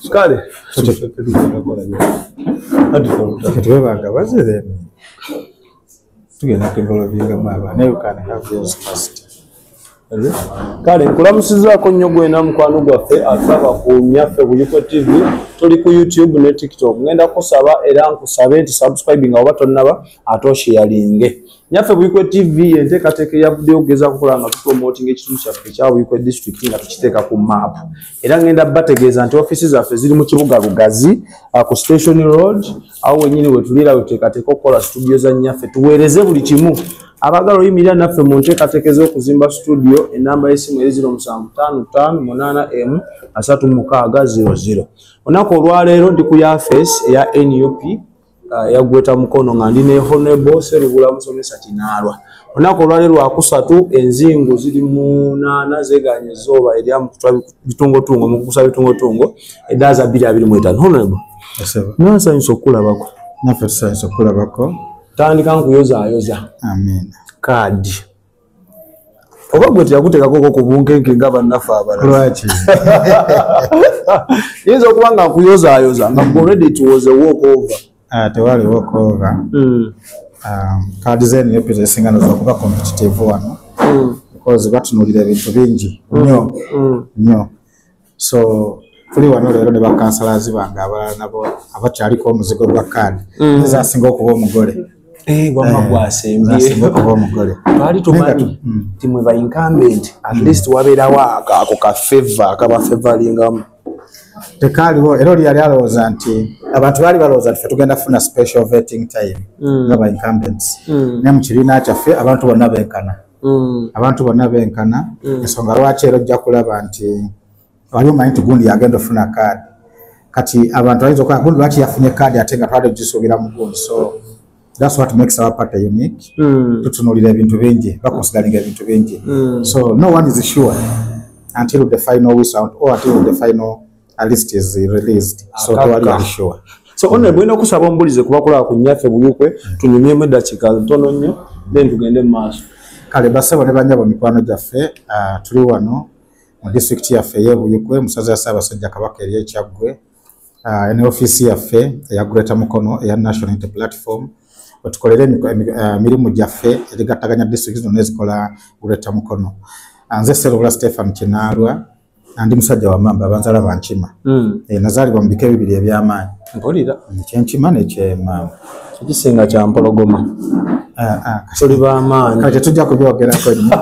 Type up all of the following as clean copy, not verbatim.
Kale. Tuwebanga bazire. Tugenda kwinvolvinga mwaba. Ne you can have yours first. Kale nkulamusizaako nnyo gwena mukwano gwaffe atulaba ku Nyaffe Buyikwe TV, tuli ku YouTube ne TikTok. Ngenda kusaba era nkusabe nti subscribing oba tonnaba ate osharinge. Nyaffe Buyikwe TV enteekateeka eyavuddeyo okugezaako okukola nga tupromotinga ekitundu kyaffe ekya Buyikwe district nga tukiteeka ku map. Era ngenda bategeeza nti ofiisi zaffe ziri mu kibuga Lugazi ku Station Road, awo wennyini wetuliira wetuteekateeka okukola studio za Nyaffe tuweereze buli kimu. Abagalo yimirira naffe mu nteekateeka ez'okuzimba studio, enamba y'essimu eri 0755833600. Olunaku olwaleero ndi ku Yafes eya NUP yagweta mukono nga ndi ne Honorable Serubula Musomesa Kinaalwa. Olunaku olwaleero lwakusatu enzingo ziri mu 8 zeeganye zooba erya mu kutwala bitungotungo mu kukusa bitungotungo eddaza 225. Honorable nasanyusa okulabako. Naffe tusanyusa okulabako. Tandika nkuyozaayoza. Amen. Kadi. Oba gwe teyakuteekako ku bunkenke nga bannaffe abalala. Lwaki? Yinza okuba nga nkuyozaayoza nga already it was a walk over. Tewali walk over. Kadi zeni yo pita esinga nozakuba competitive wano. Because batunuulira ebintu bingi nnyo. So tuli wano leero ne bakansalazi bange abalala nabo abakyaliko omuzigo gwa kadi. Ezasinga okuba omugole. Wama gwasembye. Twali tumanyi ti mwe ba incumbent at least wabeerawo ako ka favor akaba favoringamu. Tekaaliwo era oli yali alowooza nti abantu baali balowooza nti ffe tugenda funa special vetting time nga ba incumbents. Ne mu kibiina kyaffe abantu bonna benkana. Ensonga lwaki era ojja kulaba nti wali omanyi nti gundi yagenda ofuna kaadi. Kati abantu bayinza okuba gundi lwaki yafunye kaadi ate nga twali tugisuubira mu gundi. So that's what makes our party unique. Tutunuulira ebintu bingi, baconsidering ebintu bingi. So no one is sure until the final whistle or until the final list is released. So we are sure. So Honorable ino kusaba ombulize kubakola ku Nyaffe Buyikwe tunyumyemu eddakiika ntono nnyo then tugende mu maaso. Kale basebo ne banyabo mikwano gyaffe tuli wano mu district yaffe ye Buyikwe musaza ya Ssaabasajja Kabaka eri Kyaggwe. Ne office yaffe eya Greater Mukono eya National Unity Platform. Otukolere mirimu gyaffe erigattaganya district zino nezikola Greater Mukono. Nze Serubula Stephen Kinaalwa ndi musajja wa Mamba abanzala bankima. Nazaalibwa mu bika ebibiri eby'amaanyi. Mpulira. Kyenkima n'ekyema. Kisinga kya mpologoma. Tuli b'amaanyi. Kati tujja kubyogerako nnyo.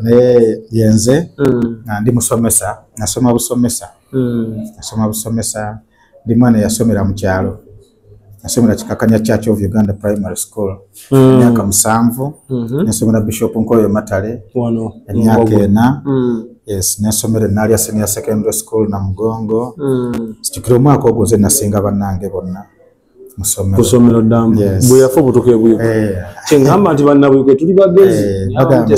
Naye yenze ndi musomesa. Nasoma busomesa. Ndi mwana yasomera mu kyalo. Nasomera Kikakanya Church of Uganda Primary School. Myaka 7. Nasomera Bishop Nkoyo Matale. Myaka 4. Yes, nasomera Nalia Senior Secondary School na Mugongo. Sikiro mwaka ogoze nasinga bannange bonna. Kusomero damu. Bwe yafo butuke bwe. Kyengamba nti bannabwe tuli bagezi. Bagamba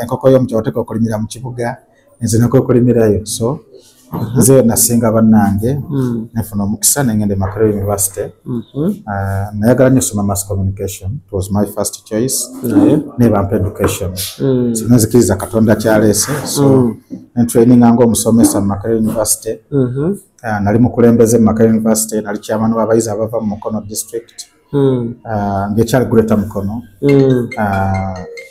enkoko yo mutoteko okulimira mu kibuga. Nze nako okulimirayo. So nze nasinga bannange nafuna omukisa nengende Makerere University. Nayagala nnyo soma mass communication. It was my first choice. Never education. So nazikiriza Katonda kyalese. So training ango omusomesa Makerere University. Nali mukulembeze Makerere University nali chairman w'abayizi abava mu Mukono district. Ngekyali Greater Mukono.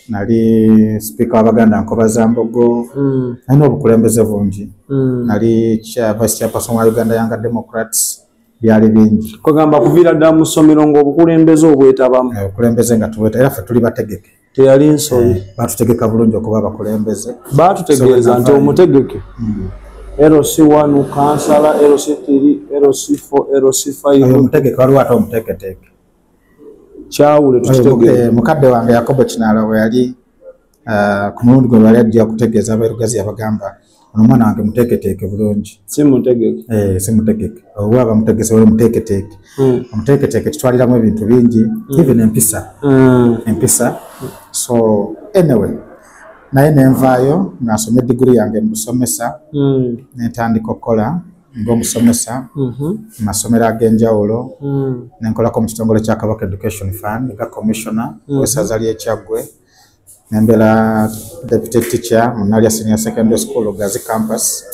Nali speaker w'Abaganda Nkobaza Mbogo. Nalina obukulembeze bungi. Nali vice chairperson wa Uganda Young Democrats. Byali bingi. Kugamba kuviira ddala mu ssomero ng'obukulembeze obwetabamu. Obukulembeze nga tubweta era ffe tuli bategeke. Teyali nsobi. Batutegeka bulungi okuba abakulembeze. Batutegeeza nti omutegeke. LC1 kansala, LC3, LC4, LC5. Omutegeke waliwo ate omuteeketeeke. Kyawule tukitegeeza. Mukadde wange Yakobo Kinaalwa bwe yali ku mulundi gwe yali ajja kutegeeza abeerugazi yabagamba omwana wange muteeketeeke bulungi. Si mutegeke. Si mutegeke. Oba aba mutegese wali muteeketeeke. Omuteeketeeke kitwaliramu ebintu bingi, even empisa. So anyway, naye nenvaayo nasomye degree yange mu busomesa. Netandika okukola ng'omusomesa mu masomero ag'enjawulo. Nenkolako mu kitongole kya Kabaka Education Fund nga commissioner w'essaza ly'e Kyaggwe. nembera deputy teacher mu Nalia Senior Secondary School Lugazi campus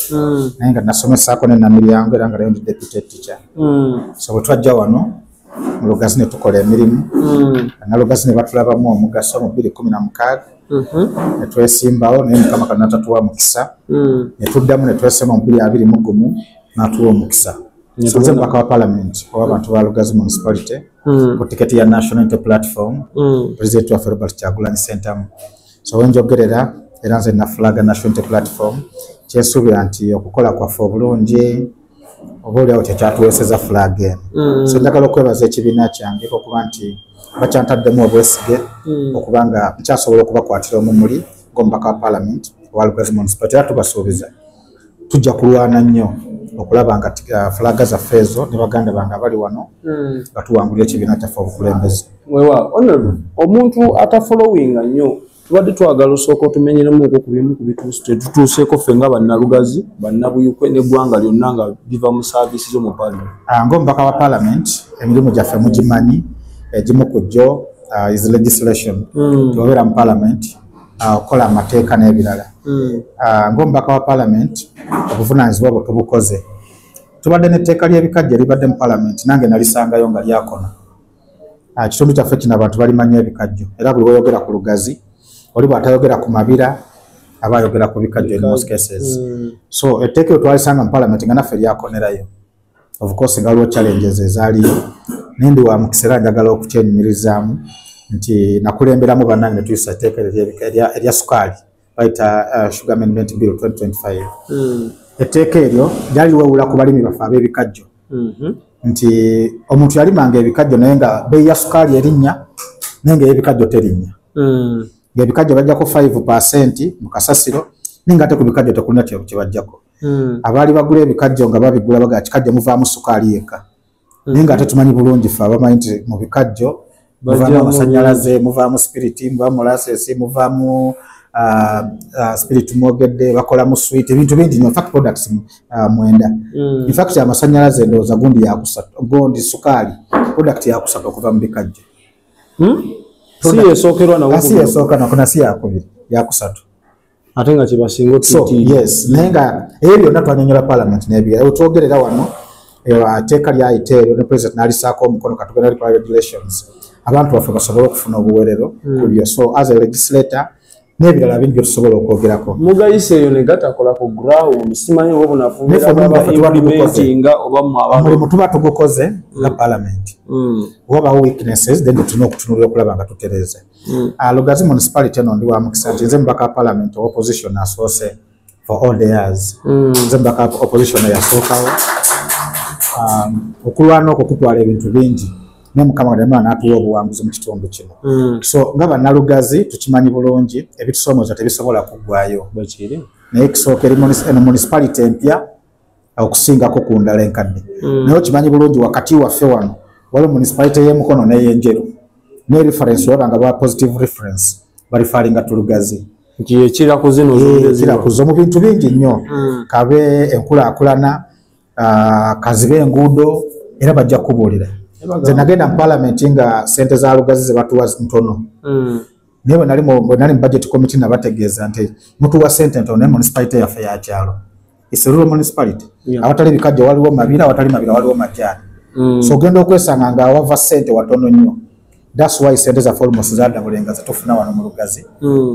naye nga nasomesaako ne Namiryango era nga nayo ndi deputy teacher so bwe twajja wano mu Lugazi ne tukola emirimu na Lugazi ne batulabamu omugaso mu 2016 ne twesimbawo naye Mukama Katonda n'atatuwa mukisa ne tuddamu ne twesema mu 2021 n'atuwa omukisa so nze mbaka wa parliament ow'abantu ba Lugazi municipality ku tiketi ya National Unity Platform president waffe Robert Kyagulanyi Ssentamu so wenjogerera era nze na flag National Unity Platform kyensuubira nti okukola kwaffe obulungi obaoliawo kyekyatuweeseza flag eno so njagala okwebaza ekibiina kyange okuba nti bakyataddemu obwesige okuba nga nkyasobola okubakwatira omumuli ng'omubaka wa parliament owa Lugazi municipality era tubasuubiza tujja kulwana nnyo okulaba nga flaga zaffe ezo ne baganda bange abali wano batuwangulira ekibiina kyaffe obukulembeze wewa honorable omuntu atafollowinga nnyo tubadde twagala osooka otumenyeremuko ku bimu ku bituuso tetutuuseeko ffe nga bannalugazi bannabuyukwe n'eggwanga lyonna nga biva mu saavisi zo mu parliament ng'omubaka wa parliament emirimu gyaffe mugimanyi egimu ku gyo is legislation tubabeera mu parliament okola amateeka n'ebirala ng'omubaka wa parliament obuvunaanyizibwa bwe tubukoze tubadde n'etteeka ly'ebikajjo libadde mu parliament nange nalisangayo nga lyakona kitundu kyaffe kino abantu balimanya ebikajjo era buli weyogera ku Lugazi oli bw'atayogera ku mabira aba ayogera ku bikajjo in most cases so etteeka eryo twalisanga mu parliament nga naffe lyakonerayo of course nga waliwo challenges ezaaliyo nendi wa mukisa era njagala okukyenyumirizaamu nti nakulemberamu bannange ne tuyisa etteeka erya sukaali bayita Sugar Amendment Bill 2025 etteeka eryo lyali liwewula ku balimi baffe ab'ebikajjo nti omuntu yalimanga ebikajjo naye nga bbeeyi ya sukaali erinnya naye nga ey'ebikajjo terinnya ng'ebikajjo bajjako 5% mu kasasiro naye nga ate ku bikajjo tekulina kye bajjako abaali bagula ebikajjo nga babigula baga kikajjo muvaamu sukaali yekka naye nga ate tumanyi bulungi ffe abamanyi nti mu bikajjo muvaamu amasannyalaze muvaamu spiriti muvaamu molasses muvaamu spirit mwogedde bakolamu sweet ebintu bingi nnyo fact products mwenda in fact amasannyalaze ndowooza gundi sukaali product yakusatu okuva mu bikajjo si yesookerwa si yesooka nakona si yakubiri yakusatu ate nga kyebasinga yes naye nga ebyo byonna twanyonyola parliament n'ebyo twogerera wano etteeka lyayita eryo ne president n'alisaako omukono katugenda likola regulations abantu baffe basobole okufuna obuweerero ku byo so as a legislator n'ebirala bingi bye tusobola okwogerako mugayisa eyo ne gatakola ku ground simanyi oba bunafumbirainga oba omulimu tuba tugukoze nga parliament wabawo weaknesses then tulina okutunulira okulaba nga tutereeza Lugazi municipality eno ndi wa mukisa nti nze mubaka wa parliament opposition asoose for all the years nze mubaka opposition yasookawo okulwana okwo kutwala ebintu bingi ne Mukama Katonda n'atuwa obuwanguzi mu kitundu kino so nga bannalugazi tukimanyi bulungi ebitusoomooza tebisobola kuggwayo naye kisooka eri municipality empya okusingako ku ndala enkadde naye okimanyi bulungi wakati waffe wano waliwo municipality y'emukono n'ey'enjeru ne reference olaba nga lwa positive reference barifaringa tu Lugazi ekirakuzo mu bintu bingi nnyo kabe enkulaakulana kazibe enguudo era bajja kubuulira nze nagenda mu parliament nga sente za Lugazi ze batuwa ntono naye bwe nali mu budget committee nabategeeza nti mutuwa sente ntono naye municipality yaffe ya kyalo it's a rural municipality awatali bikajjo waliwo mabira awatali mabira waliwo majjaani so ogenda okwesanga nga awava sente watono nnyo that's why sente zaffe almost zadabulenga zetufuna wano mu Lugazi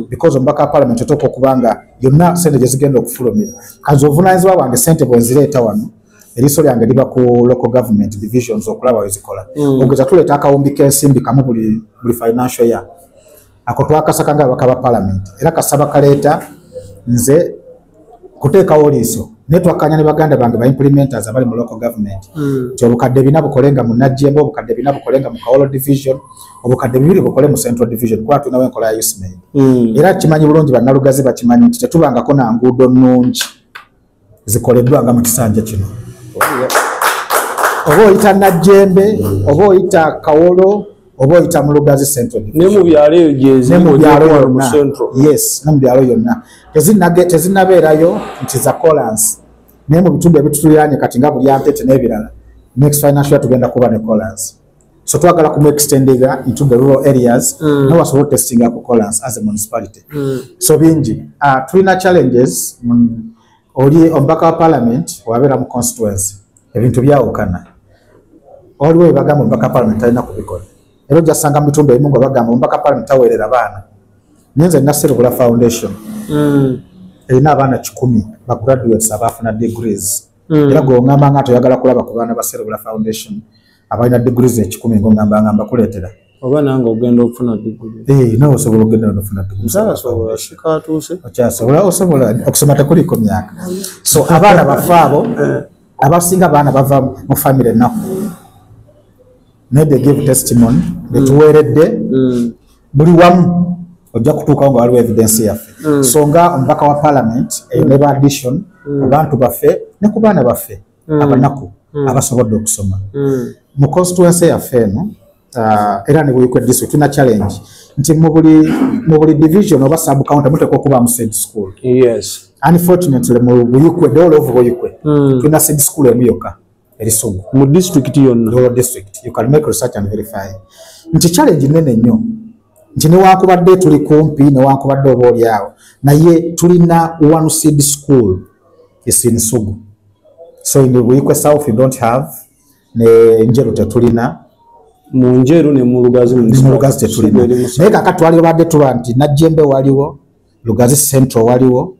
because omubaka wa parliament otoka okubanga yonna sente gye zigenda okufulumira kazi obuvunaanyizibwa bwange sente bwe nzireeta wano eriiso lyange liba ku local government divisions okulaba wezikola ogeza tuleeta akawumbi k'ensimbi kamu buli financial year ako twakasaka nga ababaka ba parliament era kasaba kaleeta nze kuteekawo liiso naye twakkanya ne baganda bange ba-implementers abali mu local government nti obukadde 4 bukolenga mu Najjembe obukadde 4 bukolenga mu Kawolo division obukadde 2 bukole mu Central division kuba tulinawo enkola ya USMAID era kimanyi bulungi bannalugazi bakimanyi nti tetubangako na nguudo nnungi zikoleddwanga mu kisanja kino oba oyita Najjembe oba oyita Kawolo oba oyita mu Lugazi Central ne mu byalo eyo gyezi mu byalo yonna yes ne mu byalo yonna tezinabeerayo nti za Collins naye mu bitundu ebitutuliranye kati nga buli Antete n'ebirala next financial year tugenda kuba ne Collins So twagala kumu extendega into the rural areas no was what testing up colors as a municipality. So bingi tulina challenges oli ombaka wa parliament wabera mu constituency ebintu byawukana oliwe bagamba ombaka parliament alina kubikola ero jasanga mitumba emu ngo bagamba ombaka parliament awerera bana nenze naserugula foundation erina abaana 10 ba graduates abafuna degrees era go ngamba ngato yagala kulaba ku baana ba Serugula foundation abalina degrees 10 ngo ngamba kuletera oba nange ogenda okufuna degree no osobola ogenda okufuna degree osobola shikatuuse okyasobola osobola okusoma tekuliko myaka so abaana bafaabo abasinga baana bava mu family ennaku ne they give testimony betuweeredde buli wamu ojja kutuukawo nga waliwo evidence yaffe so nga omubaka wa parliament ne ba addition abantu baffe ne ku baana baffe abanaku abasobodde okusoma mu constituency yaffe eno era ne buyikwe district tuna challenge nti mu buli division oba sub county muteekwa okuba mu said school. Yes. Unfortunately mu buyikwe all over buyikwe tuna said school emu yokka eri Ssugu mu district yonna whole district. You can make research and verify nti challenge nene nnyo nti newankubadde tuli kumpi newankubadde oba oli awo naye tulina one seed school is in Ssugu. So in the Buyikwe South you don't have ne Njeru tetulina mu Njeru ne mu Lugazi tetulina naye kakati waliwo badde tuba nti Najjembe waliwo Lugazi Central waliwo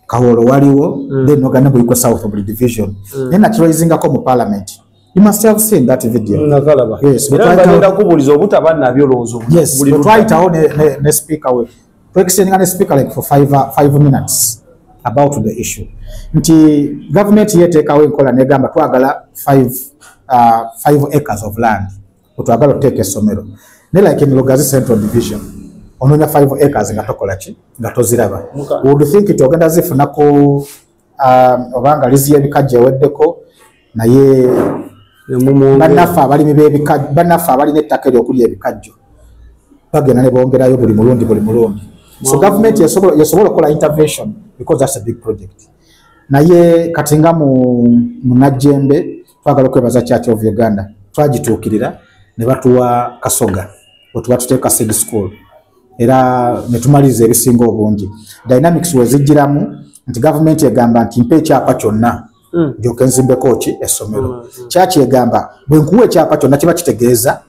Kahoro waliwo then nogana Buyikwe South of the division then naturalizingako mu parliament. You must have seen that video. Yes, but yes, we try to own a speaker with extending a speaker like for 5 minutes about the issue. Nti government here take away nkola negamba twagala 5 acres of land. Twagala take a somero. Ne like in Lugazi Central Division. Ononya 5 acres ngatokola ki ngatoziraba. Would think it ogenda zifunako obanga lizi ebikaje weddeko naye banafa abali bebikajjo banafa abali nettaka eryokulya ebikajjo bagenda ne bongerayo buli mulundi. So government yasobola okola intervention because that's a big project. Naye katinga mu Najjembe twagala okwebaza Church of Uganda twagituukirira ne batuwa Kasoga otuba tuteeka seed school era netumaliza ebisinga obungi. Dynamics wezijjiramu nti government yagamba nti mpe ekyapa kyonna njoke nzimbeko ki essomero. Church yagamba bwe nkuwa ekyapa kyonna kiba kitegeeza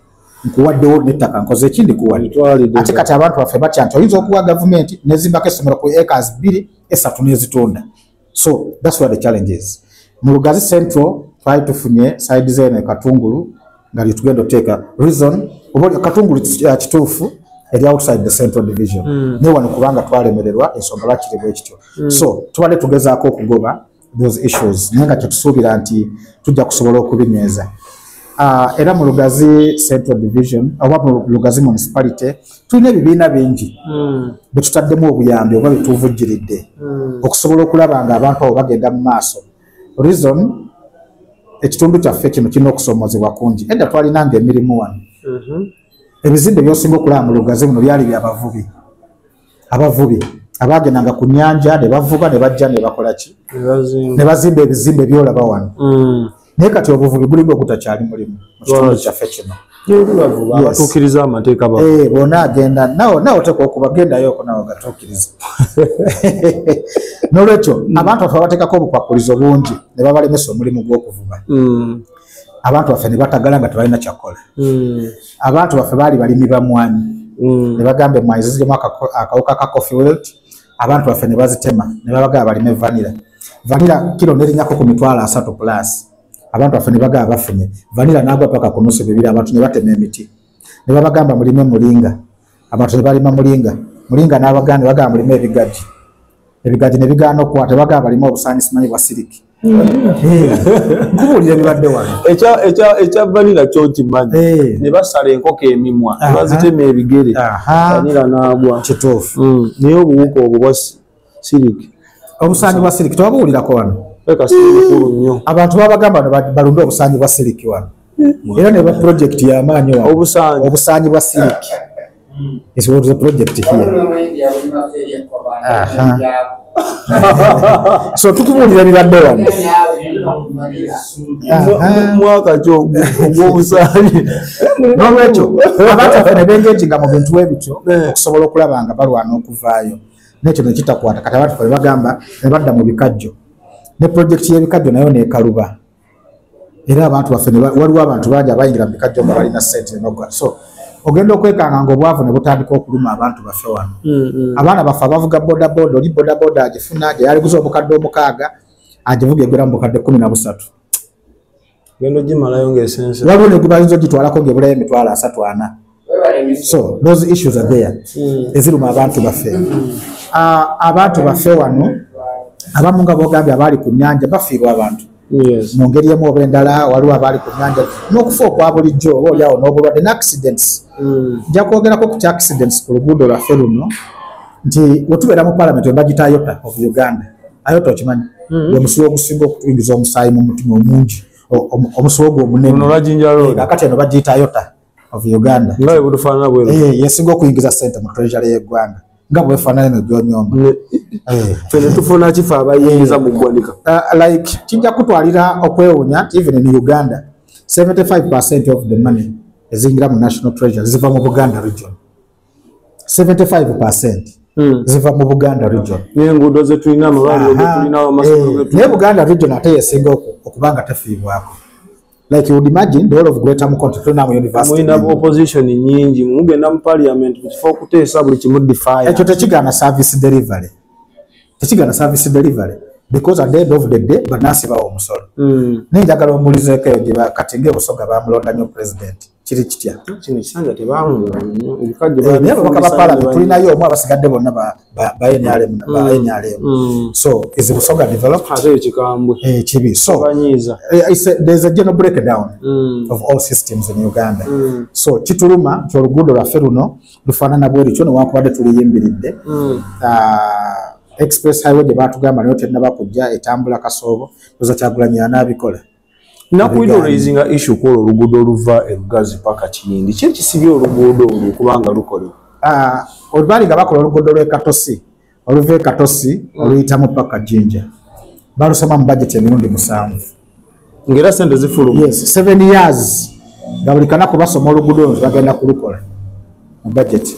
nkuwaddewo nettaka nkoze ekindi kuwadde. Ate kati abantu baffe batya nti oyinza okuwa government nezimbako essomero ku acres 2-3 nezitunda. So that's where the challenge is. Mu Lugazi Central twali tufunye side zene Katungulu nga litugenda oteeka reason oba Katungulu kituufu eri outside the Central Division. Ne wano kubanga twalemererwa ensonga lwakiri bwekityo. So tubadde tugezaako okugoba those issues nenga tetusuubira nti tujja kusobola okubinyweza. Era mu Lugazi Central Division oba mu Lugazi Municipality tulina ebibiina bingi betutaddemu obuyambi oba betuvujjiridde okusobola okulaba nga abantu abo bagenda mu maaso. Reason ekitundu kyaffe kino kirina okusoomozebwa kungi. Edda twalinanga emirimu wano ebizimbe byosinga okulaba mu Lugazi muno byali byabavubi abavubi abagendanga ku nnyanja ne bavuba ne bajja ne bakola ki ne bazimba ebizimbe byolaba wano. Naye kati obuvubi bulimu obutakyali mulimu mu kitundu kyaffe kino. Abatuukiriza amateeka bona agenda nawe oteekwa okubagendayoko nawe gatuukiriza. N'olwekyo abantu baffe bateekako obukwakkulizo bungi ne babalemesa omulimu gw'okuvuba. Abantu baffe ne batagala nga tebalina kyakola. Abantu baffe baali balimi bamwanyi ne bagamba emmwanyi zizirimu akawuka ka coffee wilt. Abantu baffe ne bazitema ne babagamba balime vanilla kilo nerinnyako ku mitwalo 3 plus. Abantu baffe ne bagamba bafunye vanilla n'agwa paka ku nusu 2 abantu ne batema emiti ne babagamba mulime mulinga. Abantu ne balima mulinga n'abaganda bagamba mulime ebigaji ne bigaana okukwata bagamba balime obusaanyi simanyi bwa siriki. Nkubuulira bibadde wano ekya vanilla kyokimanyi ne basala enkoko emimwa ne bazitema ebigere vanilla n'agwa kituufu. Naye obuwuka obwo bwa siriki obusaanyi bwa siriki twabuwulirako wano. Abantu babagamba balunde obusaanyi bwa siriki wano era ne ba project y'amaanyi wano obusaanyi bwa siriki is what the project here. So tukubuulira bibadde wano mwaka kyo ogw'obusaali n'olwekyo abantu baffe ne bengetinga mu bintu ebityo okusobola okulaba nga balwana okuvaayo n'ekyo ne kitakwata kati abantu bwe bagamba ne badda mu bikajjo ne pulojekiti y'ebikajjo nayo neekaluba era abantu baffe waliwo abantu bangi abayingira mu bikajjo nga balina ssente nogwa so ogenda okwekanga ng'obwavu ne butandika okuluma abantu baffe wano abaana baffe abavuga bodaboda oli bodaboda agifuna gye yaliguza obukadde 6 agivuga egera mu bukadde 13 gendo gimalayo ng'esense waliwo ne gubayinza ogitwalako ng'ebulayo emitwalo 34 so those issues are there eziruma abantu baffe abantu baffe wano abamu nga bogambye abaali ku nnyanja bafiirwa abantu mu ngeri emu oba endala waliwo abaali ku nnyanja n'okufa okwa bulijjo oba oliawo n'obulwadde n'accidents nja kwogerako ku accidents ku luguudo lwaffe luno nti wetubeera mu parliament wembagita ayota of Uganda ayota okimanyi gwe musibe ogusinga okutuyingiza omusaayi mu mutima omungi omusibe ogwo omunene kakati eno bagiyita ayota of Uganda yesinga okuyingiza ssente mu treasury y'eggwanga nga bwefaanana eno gyonyomba fene tufuna kifa abayingiza mu ggwanika like kijja kutwalira okwewunya even in Uganda 75% of the money ezingira mu national treasury ziva mu Buganda region 75% ziva mu Buganda region n'enguudo ze tulina amalwaliro ge tulina amasomero naye Buganda region ate yesinga okubanga tefiibwako like you would imagine the whole of Greater Mukono tulina mu university mwina opposition nyingi mugenda mu parliament kifo okuteesa buli kimu define ekyo tekigana service delivery because at the end of the day banasi bawo omusolo nenjagala omulizeeko eyo gye bakatinga ebusoga bamulonda nnyo president kiri kitya kino kisanja tebamu naye babaka ba parliament tulinayo omu abasigadde bonna ba NRM so is busoga developed ate ekikambwe kibi so there's a general breakdown of all systems in Uganda so kituluma kyoluguudo lwaffe luno lufaanana bweri kyo newankubadde tuliyimbiridde express highway gye batugamba nayo tennaba kujja etambula kasoobo oza Kyagulanyi anaabikola nakuida raising issue kwa oluguudo oluva e Lugazi paka Kiyindi kye kisibye oluguudo olwo kubanga lukolebwa olubali nga bakola oluguudo lw'e Katosi oluva e Katosi oluyitamu paka Jinja balusoma mu budget emirundi 7 ngera sente zifulu yes 7 years nga buli kanako basoma oluguudo olwo bagenda kulukola mu budget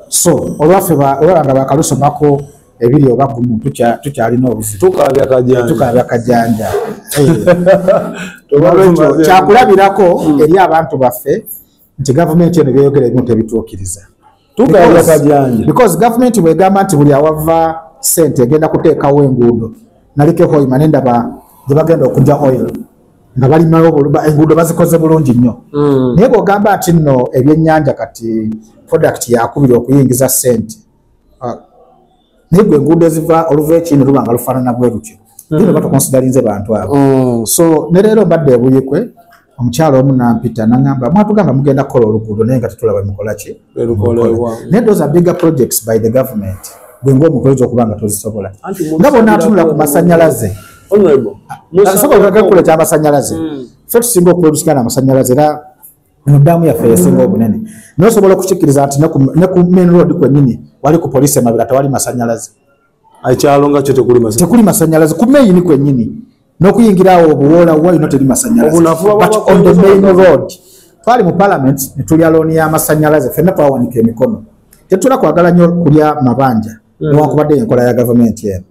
so olwaffe olwanga bakalusomako ebiri oba gumu tukyalina obuzibu tukabya kajanja kyakulabirako eri abantu baffe nti gavumenti eno byeyogera ebintu tebituukiriza tukabya kajanja because gavumenti bwegamba nti buli awava ssente egenda kuteekawo enguudo nalikeho oyima nendaba gye bagenda okujja oil nga balimayo enguudo bazikoze bulungi nnyo naye bwogamba nti nno ebyennyanja kati product yakubira okuyingiza ssente naye gwe enguudo eziva oluva ekindi luba nga lufaanana bwe lutyo ino batukonsidalinze bantu abo so ne leero mbadde ebuyikwe omukyalo omu nampita naŋŋamba mwatugamba mugenda kukola oluguudo naye nga tetulaba mukola ki naye those are bigger projects by the government gwe ng'omuntu oyinza okuba nga tozisobola nga bonna atunula ku masannyalaze sobola gakola ky'amasannyalaze ffe tusinga okuprodusikana amasannyalaze era mudamu yaffe yesinga obunene naye osobola okukikkiriza nti ne ku main road kwennyini wali ku poliisi emabira tewali masannyalaze ekyalo nga kyo tekuli masannyalaze ku meyini kwennyini n'okuyingirawo obuwoola wayino teri masannyalaze but on the main road twali mu parliament ne tulya looni y'amasannyalaze ffenna twawanika emikono tetula kwagala nnyo kulya mabanja newankubadde enkola ya gavumenti eno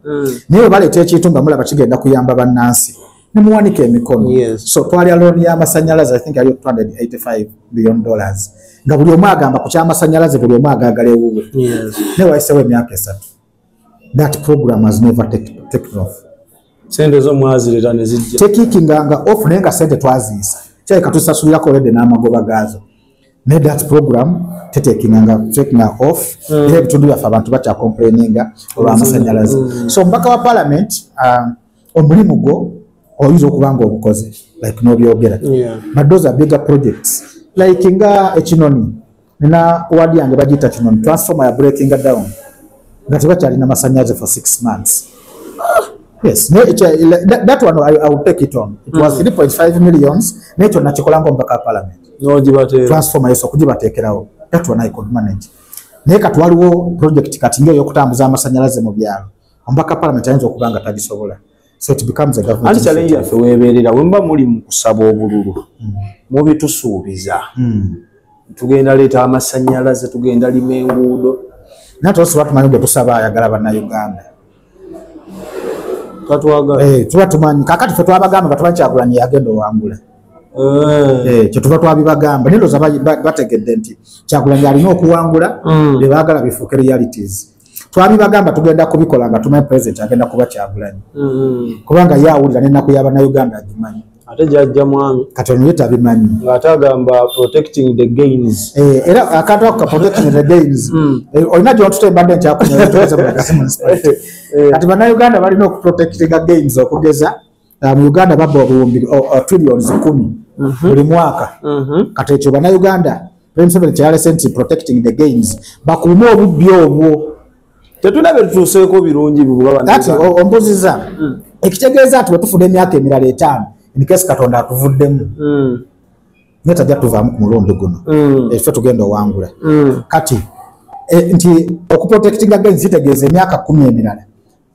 naye baleeta ekintu nga mulaba kigenda kuyamba bannansi nemuwanika emikono so twalya looni y'amasannyalaze I think yaliyo $285 billion nga buli omu agamba ku ky'amasannyalaze buli omu agaagala ewuwe naye wayisewo emyaka 3 that program has never taken off sente zo mwazirira ne zijja tekikinganga off naye nga sente twaziyisa kyaleka tusasulirako olwedde n'amagoba gaazo naye that program taking off era ebitundu byaffe abantu bakyakomplaininga olw'amasannyalaze so omubaka wa parliament omulimu gwo oyinza okuba nga obukoze like n'obyogera but those are bigger projects like nga ekinoni nina wadi yange bagiyita kinoni transformer ya breaking down nga tebakyalina masannyalaze for 6 months yes that one I will take it on it was 3.5 millions nekyo nakikola nga omubaka wa parliament transformer yeso okugibateekerawo that one I could manage naye kati waliwo project kati ng'eyokutambuza amasannyalaze mu byalo omubaka wa parliament ayinza okuba nga tagisobola So it becomes a government. Anti challenge yaffe weberera wemba muri mu kusaba obululu. Mubi tusuubiza. Tugenda leta amasanyalaze tugenda lima enguudo. Nato so batumanyi bwe tusaba ayagala bana Uganda. Katwaga. Tuba tumanyi kakati fe twabagamba batumanyi Kyagulanyi yagenda owangula. Kyo tuba twabibagamba nilo za bategedde nti Kyagulanyi alina okuwangula be baagala bifuuke realities. Twabibagamba tugenda kubikola nga tumanyi president agenda kuba Kyagulanyi. Kubanga yawulira n'ennaku y'abana Uganda agimanyi. Ate jajja mwami kati onuyita bimanyi ng'atagamba protecting the gains era akantu ako protecting the gains olina gy'otutembadde nkyakunyatuweze mulagasimu kati bannayuganda balina okuprotectinga gains okugeza mu Uganda babba obuwumbi trillions 10 buli mwaka kati ekyo bannayuganda President kyalese nti protecting the gains bakuume obubbi obwo tetulabe tutuuseeko birungi ati ombuziza ekitegeeza nti bwetufuna emyaka emirala 5 in case Katonda atuvuddemu neta jja tuvaamu ku mulundi guno ffe tugenda owangula kati nti okuprotectinga gains kitegeeza emyaka 10 emirala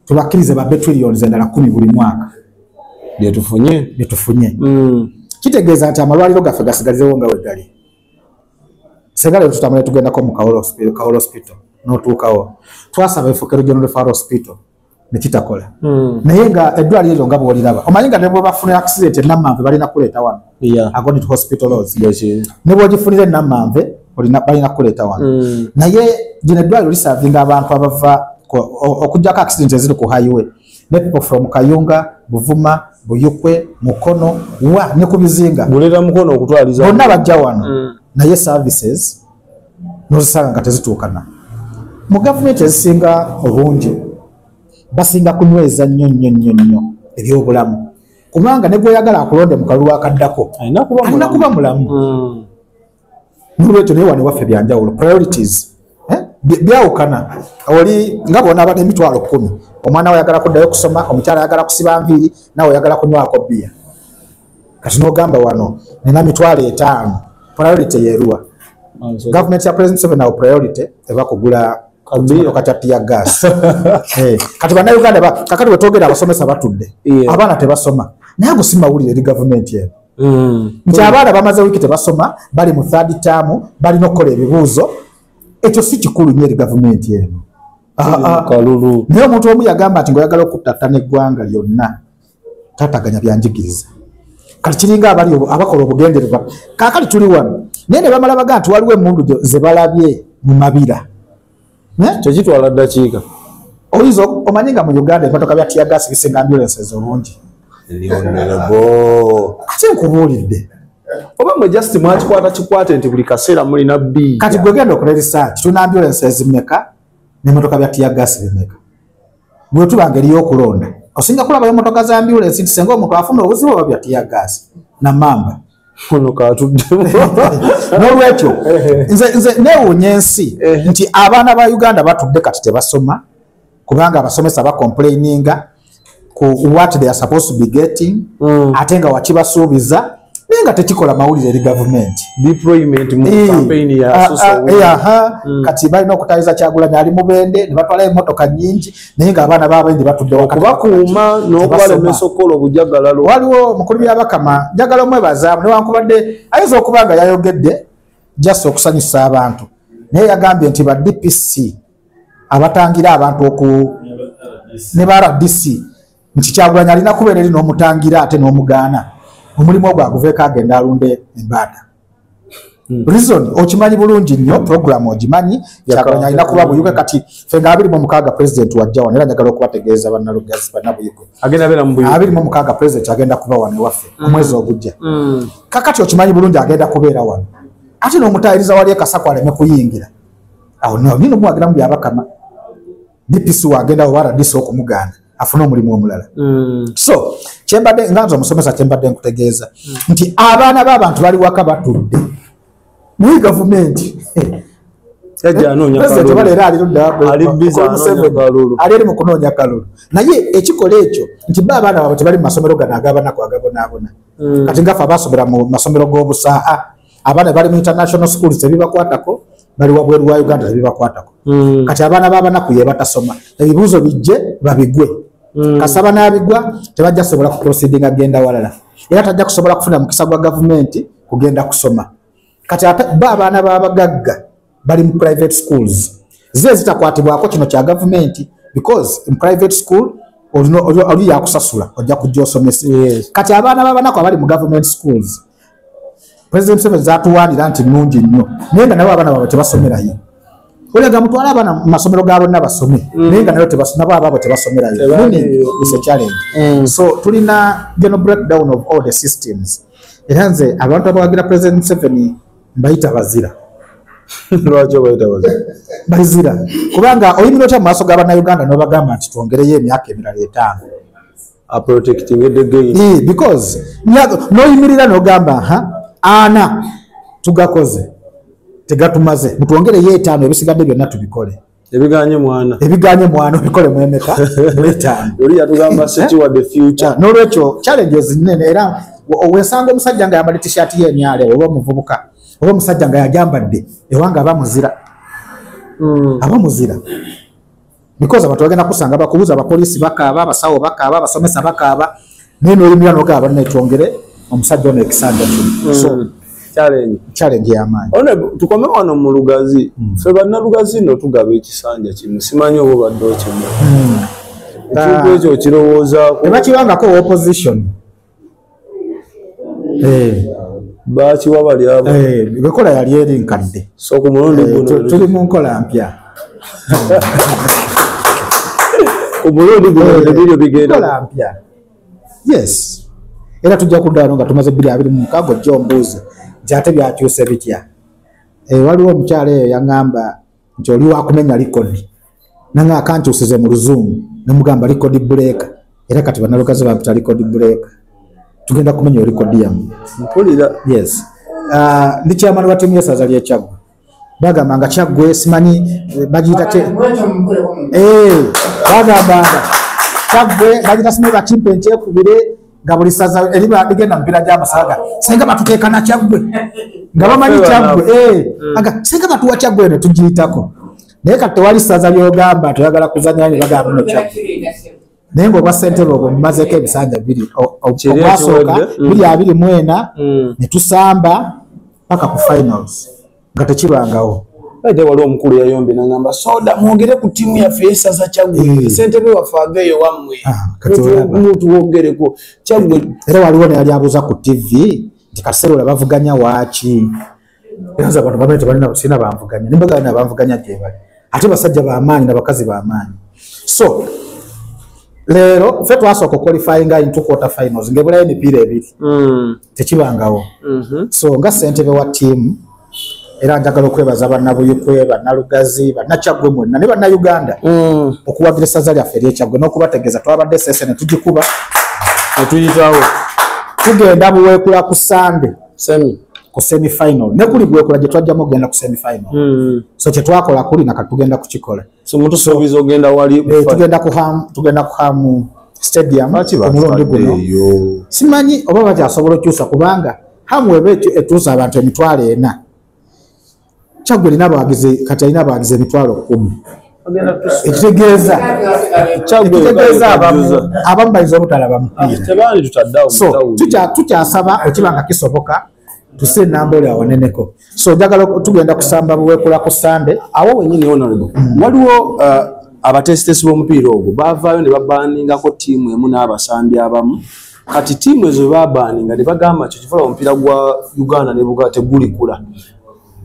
tubakkirize babbe trillions endala 10 buli mwaka byetufunye kitegeeza nti amalwaliro gaffe gasigalizewo nga we gali senga lero tutambule tugendako mu Kaolo hospital n'otuukawo twasaba Efukero General Referral Hospital nekitakola naye nga eddwaliro eryo nga bw'oliraba omanyi nga ne bwe bafuna accident Namanve balina kuleeta wano Agoni Hospitals ne bw'ogifunira Namanve balina kuleeta wano naye gino eddwaliro lisavinga abantu abava okujjako accident eziri ku highway ne people from Kayunga Buvuma Buyukwe Mukono wa ne ku bizinga buleta Mukono okutwaliza bonna bajja wano naye services nozisanga nga tezituukana mu gavumenti ezisinga obungi basinga kunyweza nnyo ebyobulamu kubanga ne gweyagala akulonde mu kalulu akaddako alina kuba mulamu n'olwekyo naye wano waffe byanjawulo priorities byawukana oli nga bona abadde emitwalo 10 omwana we ayagala kuddayo kusoma omukyala ayagala kusiba nviiri nawe oyagala kunywako bbiya kati n'ogamba wano nina mitwalo 5 priority yeruwa gavumenti ya President Museveni awo priority eba kugula kati ya gas kati bannayuganda kakati wetwogera abasomesa batudde abaana tebasoma naye ago si mawulire eri gavumenti eno nti abaana bamaze wiiki tebasoma bali mu 3rd term balina okukola ebibuuzo ekyo si kikulu nnyo eri gavumenti eno naye omuntu omu yagamba nti ngaoyagala okuttattana eggwanga lyonna tataganya byanjigiriza kati kiringa abakola obugendererwa kaakali tuli wano naye ne bamala baga nti waliwo emmundu ze balabye mu mabira kyekitwala ddakiika oyinza omanyi nga mu Uganda ebimotoka bya tiyagas bisinga ambulances obungi ate nkubuulidde oba mwe just mwakikwate nti buli kaseera mulina bbi kati gwe genda okola research tuna ambulances mmeka n'emmotoka bya tiyagas bimeka bwe tubanga eriyo okulonda osinga kulaba emmotoka za ambulance nti senga omuntu afuna obuzibu oba bya tiyagas namamba ono katudde n'olwekyo nze neewuunya ensi nti abaana ba Uganda batudde kati tebasoma kubanga abasomesa bacomplaininga ku what they are supposed to be getting ate nga wakibasuubiza naye nga tekikola mawulire eri gavumenti deployment mu campaign ya kati balina okutayiza Kyagulanyi ali mu Bende ne batwala emmotoka nnyingi naye nga abaana b'Abende batudde okubakuuma n'okubalemesa okukola obujagalalo waliwo mukulu byabakama njagala omwebazaamu newankubadde ayinza okuba nga yayogedde just okusanyusa abantu naye yagambye nti ba DPC abatangira abantu ne ba RDC nti Kyagulanyi alina kubeera eri n'omutangira ate n'omugaana omulimu ogwo aguveeko agenda alunde embaata reason okimanyi bulungi nnyo program ogimanyi Kyagulanyi alina kuba buyuke kati ffe nga 26 president wajja wano era njagala okubategeeza bannalugezi bannabuyuke agenda beera mu buyuke 26 president agenda kuba wano ewaffe omwezi ogujja kakati okimanyi bulungi agenda kubeera wano ate n'omutayiriza wali ekasako aleme kuyingira awo nino muwagira mu byabakama DPC wagenda oba RDC okumugaana afuna omulimu omulala so kyembadde nga nze omusomesa kyembadde nkutegeeza nti abaana b'abantu bali waka batudde mu gavumenti ali eri mu kunoonya kalulu naye ekikola ekyo nti ba abaana baabwe tebali mu masomero gano ag'abanaku agabonaabona kati ngaffe abasomera mu masomero g'obusaa abaana bali mu international schools tebibakwatako bali wabweru wa Uganda tebibakwatako kati abaana b'abanaku ye batasoma ebibuuzo bijje babigwe kasaba nabigwa tebajja sobola ku proceeding agenda walala era tajja kusobola kufuna mukisa gwa government kugenda kusoma kati abaana babagagga bali mu private schools zitakwatibwako kino kya government because in private school oli yakusasula ojja kujja osomesa kati abaana babanako abali mu government schools President Museveni zatuwanira nti nnungi nnyo naye nga nabo abaana baabwe tebasomerayo olega mutwala abaana mu masomero gaabo nabasome naye nga nabo abaabwe tebasomerayo is a challenge so tulina general breakdown of all the systems era nze abantu abawagira President Museveni mbayita bazira lwaki obayita bazira kubanga oyimira otya mu maaso g'abannayuganda n'obagamba nti twongereyo emyaka emirala 5 protecting the gain because n'oyimirira n'ogamba ana tugakoze tegatumaze mutwongereyo 5 ebisigadde byonna tubikole ebiganye mwana obikole mu emeka 5 oli yatugamba secure the future n'olwekyo challenges nnene era wesanga omusajja nga yambadde t-shirt y'emyale oba omuvubuka oba omusajja nga yagambadde ewanga abamuzira because abantu bagenda kusanga bakubuza abapoliisi bakaaba abasawo bakaaba abasomesa bakaaba naye n'olimira n'ogaba netwongere omusajja ono ekisanja kino so challenge y'amaanyi tukome wano mu Lugazi ffe bannalugazi no tugaba ekisanja kimu simanyi oba obadde okimu ekintu ekyo okirowoozaako tebakiwangako opposition bakiwa bali abo bekola yali eri nkadde so ku mulundi guno tuli mu nkola mpya ku mulundi guno ebiryo bigenda mpya yes era tujja kuddaano nga tumaze 2026 jjo mbuuzi gyate byakyuse bitya waliwo omukyala eyo yaŋŋamba nti oli wakumenya likodi nanga akankyusize mu luzungu nemugamba likodi breaker era kati bannalugazi bampita likodi breaker tugenda kumenya likodi yamu mpulira yes ndi chairman wa timu y'essaza ly'e Kyaggwe bagamba nga Kyaggwe simanyi bagiyita bagambanga Kyaggwe bagiyita simanyi bakimpe nkyekubire nga buli saza eriba ligenda mpira gy'amasaga senga batuteeka na Kyaggwe nga bamanyi Kyaggwe aga senga batuwa Kyaggwe ne tugiyitako naye kati tewali saza ly'ogamba toyagala kuzanya ne bagamba no Kyaggwe naye ng'obwa ssentebe obwo mumazeeko ebisanja biri obwasooka 24 ne tusamba paka ku finals nga tekibangawo ate wali omukulu yayombe nangamba soda mwogere ku timu yaffe y'essaza Kyaggwe ssentebe waffe aveeyo wammwe tuwogereko Kyaggwe era waliwo neyali abuuza ku TV nti kaseera bavuganya waaki eraza abantu bamene tebalina sina banvuganya nimbaga na banvuganya gye bali ate basajja b'amaanyi n'abakazi b'amaanyi so lero ffe twasooka qualifyinga into quarter finals ngebulayo emipiira ebiri tekibangawo so nga ssentebe wa tiimu era njagala okwebaza bannabuyikwe bannalugazi bannakyaggwe mwenna ne bannayuganda okuwagira essaza lyaffe ery'ekyaggwe n'okubategeeza twabadde sese ne tugikuba netuyitawo tugenda buweekula ku sande ku semifinal ne kuli buweekula gye twajjamu okugenda ku semifinal so kyetwakola kuli nakati tugenda kukikola mutusuubiza ogenda wali tugenda ku Hamu stadium omulundi guno simanyi oba bakyasobola okyusa kubanga Hamu eba etuusa abantu 4,000 Kyaggwe erina abawagizi kati alina abawagizi 10,000 ekitegeeza abamu bayinza obutalaba mupiira so tukyasaba okibanga kisoboka tuse enamba oli awaneneko so njagala tugenda kusamba buweekula ku sande awo wenyini honorable waliwo abatesitesi b'omupiira ogwo baavaayo ne babaningako tiimu emu n'abasambi abamu kati tiimu ezo babaninga ne bagamba kyo kivala omupiira gwa Uganda ne Buganda tegulikula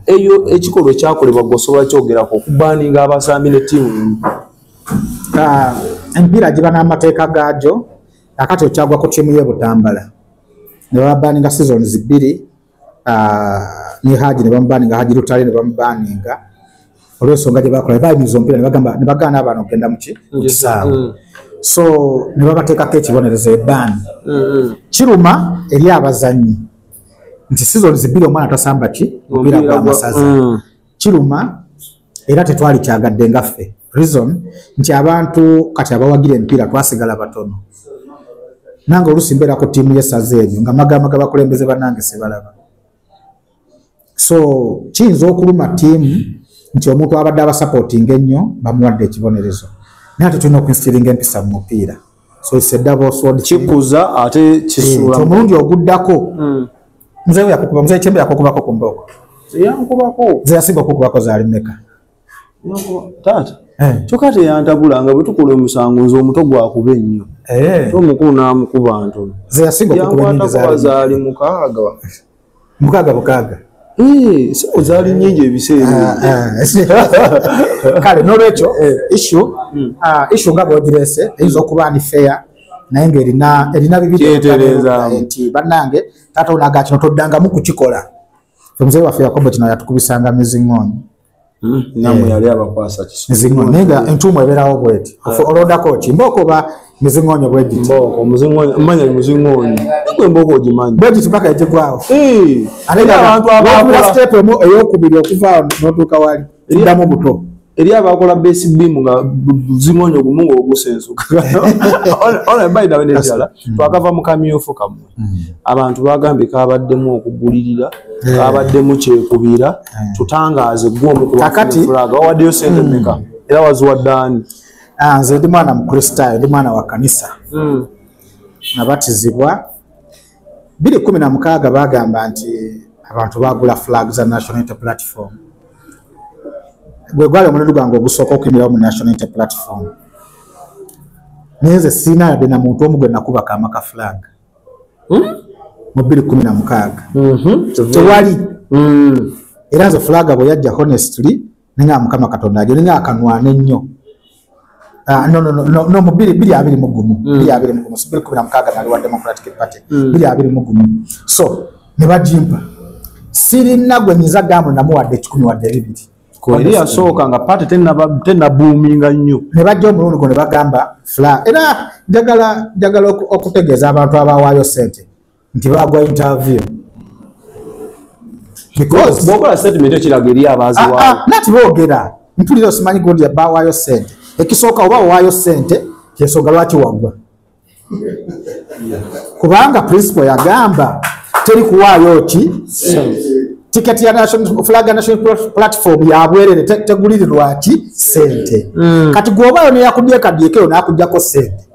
eyo ekikolwa ekyakolebwa gwosobola kyogerako okubaninga abasambi ne tiimu emipiira giba n'amateeka gaagyo akati okyagwa ku tiimu y'e Butambala ne babaninga seasons 2 ne Haji ne bamubaninga Haji Lutale ne bamubaninga olw'ensonga gye bakola bayimiza omupiira ne bagaana abantu okugenda mu kisaawe so ne babateekako ekibonerezo ebbaani kiruma eri abazannyi nti seasons 2 omwana tasamba ki omupiira gw'amasaza kiruma era tetwali kyagadde ngaffe reason nti abantu kati abawagira emipiira twasigala batono nange oluusi mbeera ku tiimu y'essaza eryo nga magamaga bakulembeze bannange sebalaba so kiyinza okuluma tiimu nti omuntu abadde abasapootinga ennyo bamuwadde ekibonerezo naye ate tulina okuinstiringa empisa mu mupiira so it's a double sword kikuza ate kisula omulundi oguddako nze yakukuba mzee chembe yakukubako ku mboko yankubako ze yasinga okukubako zaali mmeka taata kyokate yantabulanga bwe tukola omusango nze omuto gwakuba ennyo omukulu n'amukuba ntono ze yasinga okukuba zaali mukaaga so zaali nnyingi ebiseera kale n'olwekyo issue nga bwogirese eyinza okuba ni fair naye ng'erina bibiri nti bannange taata onaga kino toddangamu kukikola muzee waffe Yakobo kino yatukubisanga mizingonyi namwe yali abakwasa mizingonyi naye nga entuumu ebeerawo bweti olondako ki mbooko oba mizingonyi bwegiti manya mizingonyi embooko ogimanyi bwegiti paka yagigwawo ate step emu ey'okubiri okuvaawo n'otuuka wali tiddamu buto eri abakola base beam nga muzingonyi ogumu ng'ogusensuka ona bayina wenejala twakava mu kamyufu kammwe abantu bagambye kabaddemu okugulirira kabaddemu kyekubira tutangaaze gw'omu kubafulaga wawaddeyo sente mmeka era waziwaddaani nze ndi mwana mukristaayo ndi mwana wa kanisa nabatizibwa 2016 bagamba nti abantu bagula flag za National Unity Platform gwe gwali omulundi gwange ogusooka okuyimirawo mu National Unity Platform naye nze siina yadde na muntu omu gwe nakubaka amaka flag mu 2016 tewali era nze flag bwe yajja honestly ninga Mukama Katonda ajo ninga akanwana ennyo no mu 2016 nali wa Democratic Party 2016 so ne bajimpa sirina gwe nyiza gamu namuwadde 10 wadde 2 eri yasooka nga pate tena boominga nnyo ne bajja omulundi gwo ne bagamba flag era njagala okutegeeza abantu abawaayo sente nti bagwa interview because bokola statement ekiraga eri abaaziwaayo nati boogera mpulira osimanyi gundi bawaayo sente ekisooka oba owaayo sente kyensonga lwaki waggwa kubanga principal yagamba teri kuwaayo ki tiketi ya flag ya National Platform ya bwerere tegulirirwa ki sente kati gwobayo ne yakubye kadiyekeo nakujjako sente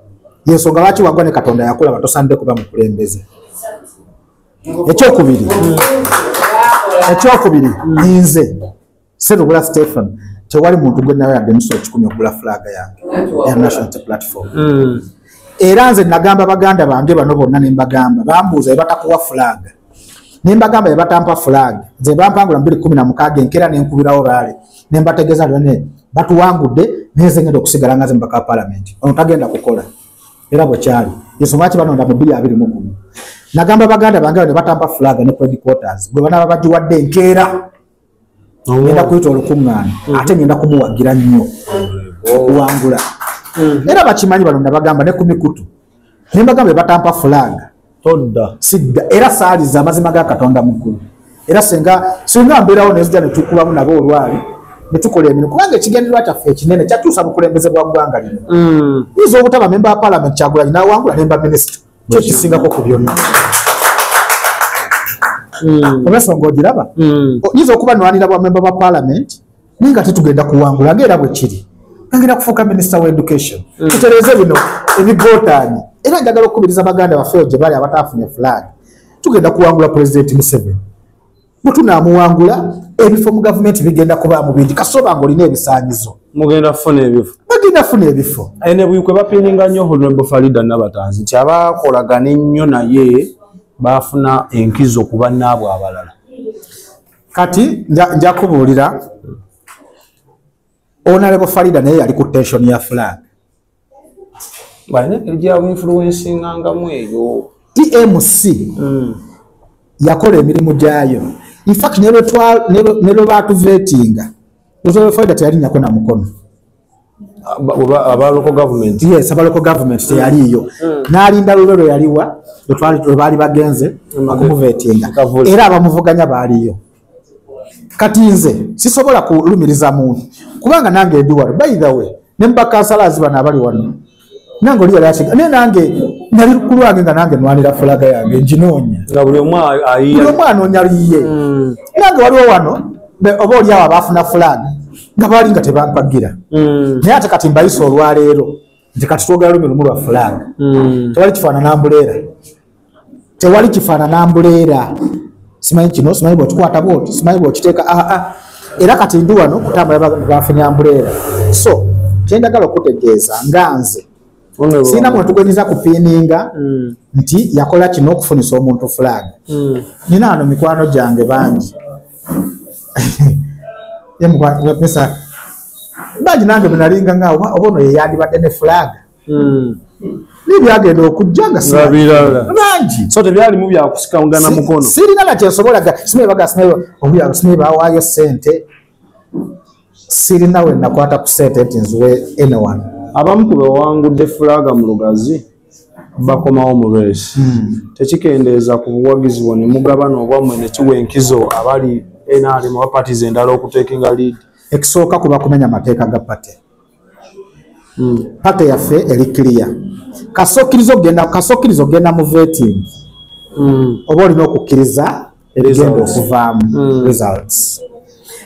yensonga lwaki waggwa ne Katonda yakola batosande kuba mukulembeze ekyokubiri nze Serugula Stephen tewali muntu gwe nawe yadde muso 10 okugula flag yange ya National Unity Platform era nze nagamba baganda bange bano bonna ne mbagamba bambuuza ebatakuwa flag nembagamba yabatampa flag nze bampangula 2016 enkera nenkubirawo baale nembategeeza lone batuwangudde neze ngenda okusigala ngaze mbaka parliament ono tagenda kukola era bwe kyali ensonga ki banonda mu 2021 nagamba baganda bange ne batampa flag ne headquarters bwe bana babagiwadde enkera ngenda kuyita olukuŋŋaana ate ngenda kumuwagira nnyo okuwangula era bakimanyi balonda bagamba ne ku mikutu nembagamba batampa flag todda sidda era saaliza amazima ga Katonda mukulu era singa mbeerawo nezija ne tukulamu nabo olwali ne tukola emirimu kubanga ekigendererwa kyaffe ekinene kyatuusa bukulembeze bwa ggwanga lino iza obutaba memba wa parliament Kyagulanyi n'awangula nemba minisita kyo kisingako ku byonna olwensonga ogiraba iza okuba nwanira bwa memba ba parliament naye nga tetugenda kuwangula ng'era bwe kiri ngenda kufuuka minisita wa education tutereeze bino ebigootaanyi era njagala okukubiriza baganda baffe gye bali abataafunye flag tugenda kuwangula President Museveni bwe tunaamuwangula ebifo mu gavumenti bigenda kubaamu bingi kasoba ng'olina ebisaanyizo mugenda kufuna ebifo bagenda kufuna ebifo ne bwikwe bapininga nnyo Honorable Farida Nabatanzi nti abakolagana ennyo naye baafuna enkizo ku bannaabwe abalala kati nja kubuulira Honorable Farida naye yali ku tension ya flag balina ejja influencingangamu eyo EMC yakola emirimu gyayo in fact nelo batuvetinga Honorable Farida teyalinyako na mukono aba local government yes aba local government teyaliyo n'alinda lulero yaliwa lwe baali bagenze okumuvetinga era abamuvuganya baaliyo kati nze sisobola kulumiriza muntu kubanga nange ndi wano by the way ne mbakansalazi bano abali wano nange oli yali asiga naye nange nali ku lwange nga nange nwanira fulaga yange nginoonya nga buli omu anoonya liye nange waliwo wano oba oli awo abaafuna fulaga nga baali nga tebampagira naye ate kati mbayisa olwaleero nti kati twogera lumi lumu lwa flag tewali kifaanana ambuleera tewali kifaanana ambuleera simanyi kino simanyi bw'okikwata bw'oti simanyi bw'okiteeka era kati ndi wano kutambula bafunye ambuleera so kyendagala okutegeeza nga nze sina muntu gwenyiza kupiininga nti yakola kino okufunisa omuntu flag nina wano mikwano gyange bangi yemupesa bangi nange benalinga nga oba ono yeyandibadde ne flag nibyagenda okujjanga bangi so tebyalimu byakusikangana mukono sirina nakyensobolaga simaye bawaayo sente sirina we nakwata ku sente nti nziwe anyone abamu ku bewangudde fulaga mu lugazi bakomawo mu reesi tekikendeeza ku buwagizi bwo ne mugabana obwammwe ne kiwa enkizo abali NRM oba parties endala okuteekinga lead ekisooka kuba kumenya amateeka ga pate pate yaffe eri clear kasokkiriza ogenda mu vetting oba olina okukkiriza ebigenda okuvaamu results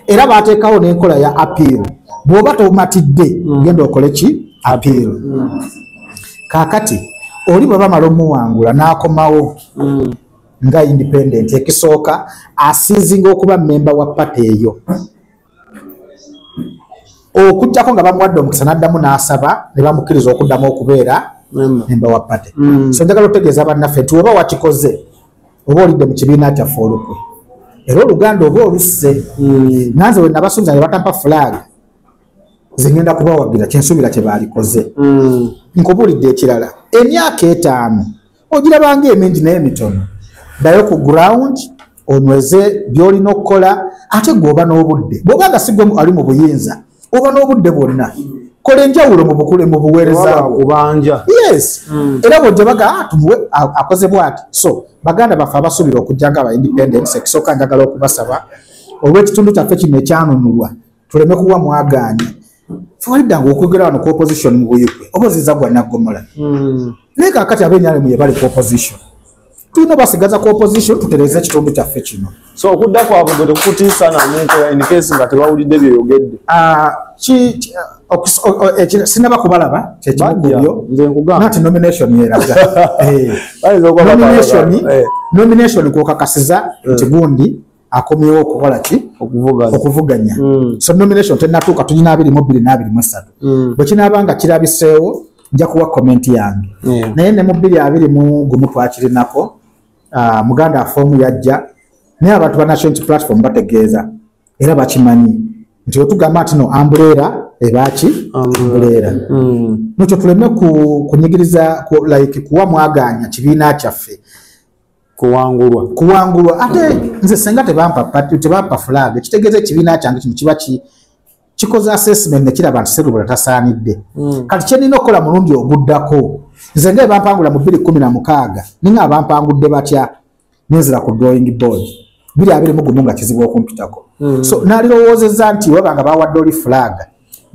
era baateekawo n'enkola ya appeal bw'oba tomatidde genda okole ki appeal kaakati oli bwe bamala omuwangula n'akomawo nga independent ekisooka asiizinga okuba memba wa pate eyo okujjako nga bamuwadde omukisa n'addamu n'asaba ne bamukkiriza okuddamu okubeera memba wa pate so njagala otegeeza bannaffe nti oba wakikoze oba olidde mu kibiina kyaffe olukwe era oluganda oba olusse nanze we nabasuubiza ne batampa flag zingenda kubawagira kyensuubira kye baalikoze nkubuulidde ekirala emyaka 5 ogirabanga emingi naye mitono ddayo ku ground onyweze by'olina okukola ate gweoba n'obudde bw'obanga si gwe ali mu buyinza oba n'obudde bwonna kola enjawulo mu buweereza kubanja yes era bw'ojja baga tumuwe akoze bw'ati so baganda baffe abasuubira okujja nga aba independence ekisooka njagala okubasaba olw'ekitundu kyaffe kino ekyanunulwa tuleme kuwa mwagaanya fewaliddanga okwogera wano ku opposition mu buyikwe oba oziza gwa naggomola naye kaakati ab'enyalemu ye bali ku opposition tulina basigaza ku opposition tutereze ekitundu kyaffe kino so okudda kwabwe gwe tekukutiisa namuntu in case nga tebawulidde byeyogedde sinaba kubalaba kyekimukubyo nati nomination yeraga nomination kwokakasiza nti gundi akomyewo okukola ki okuvuganya so nomination tenatuuka tulina 22 bwe kinaabanga kirabiseewo nja kuwa komenti yange naye ne mu 2021 twakirinako muganda afoomu yajja naye abantu ba national platform bategeeza era bakimanyi nti wetugamba nti no ambuleera ebaki ambuleera nokyo tuleme kunyigiriza like kuwa mwaganya kibiina kyaffe kuwangulwa ate nze senga tebampa flag ekitegeeza ekibiina kyange kino kiba kikoze assessment nekiraba nti Sserubula tasaanidde kati kyenina okukola mulundi oguddako nze nga bampangula mu 2016 ninga bampangudde batya nenzira ku drawing board 2021 nga kizibu okumpitako so nalirowoozezza nti wabanga bawadde oli flag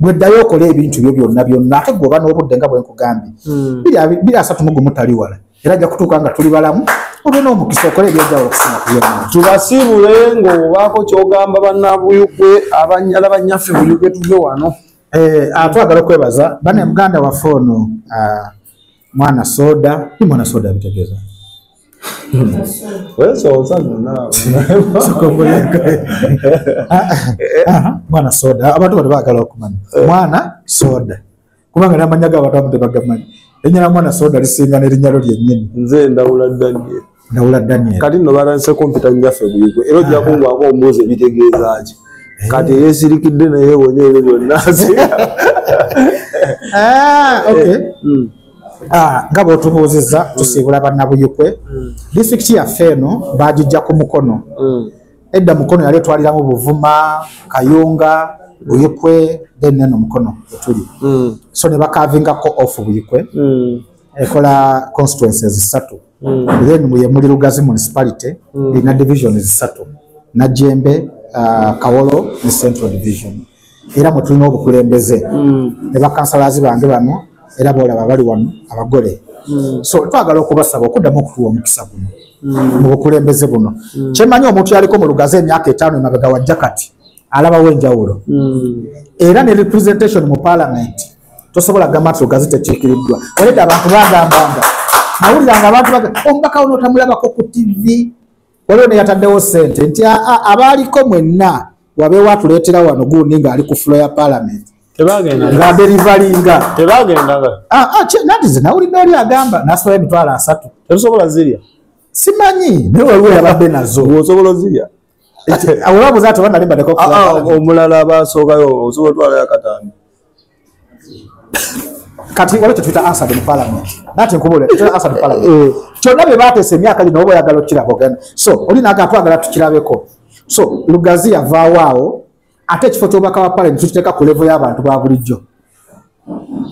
gweddayo okola ebintu byo byonna ate gwoba n'obudde nga bwenkugambye 2031 tali wala era ajja kutuuka nga tuli balamu obe n'omukisa okola ebyejjawo okusinga ku byonna tubasiibule ng'obaako kyogamba bannabuyukwe abanyala banyaffe buyukwe tuve wano twagala okwebaza bane muganda waffe ono mwana soda ni mwana soda bitegeeza mwana soda abantu bano baagala okumanya mwana soda kubanga namanyaga abantu abamu tebagamanyi erinnya mwana soda lisinga n'erinnyalo lyennyini nze ndawula Daniel kati nno balanse kompita nyaffe buyikwe era ojja kungwako ombuuzi ebitegeeza ki kati yeesirikidde naye wonye ebyo byonna nga bw'otubuuzizza tusiibula bannabuyikwe disitulikiti yaffe eno baagijja ku Mukono edda Mukono yali etwaliramu Buvuma Kayunga Buyikwe then eno Mukono etuli so ne bakavingako off Buyikwe ekola constituencies 3 then muli Lugazi municipality na divisions 3 Najjembe Kawolo ne Central Division era mwe tulina obukulembeze ne bakansalazi bange bano era bolaba bali wano abagole so twagala okubasaba okuddamu okutuwa omukisa guno mu bukulembeze buno kyemanyi omuntu yaliko mu Lugazi emyaka 5 emabega wajja kati alabawo enjawulo era ne representation mu parliament tosobola gamba Lugazi tekiikiriddwa oleda abantu bagambanga nawuliranga abantu omubaka ono tamulabako ku TV waliwo ne yataddewo ssente nti abaaliko mwenna wabeewo atuleetera wano gundi ng'ali ku floor ya parliament ng'aderivalinga nati ze nawulidde oli agamba n'asobola emitwalo 3 tetusobola zirya simanyi naye waliwo yabadde nazo osobola zirya awulabuza ati banalimbadeko omulala abasookayo osobola twala yakatano kati wale tuyita answered in parliament nati nkubule tuyita answered in parliament kyonna bye bateesa emyaka gino oba oyagala okiraba ogenda so oli naga twagala tukirabeko so Lugazi yavaawo awo ate ekifo ky'obubaka wa parliament tukiteeka ku level y'abantu ba bulijjo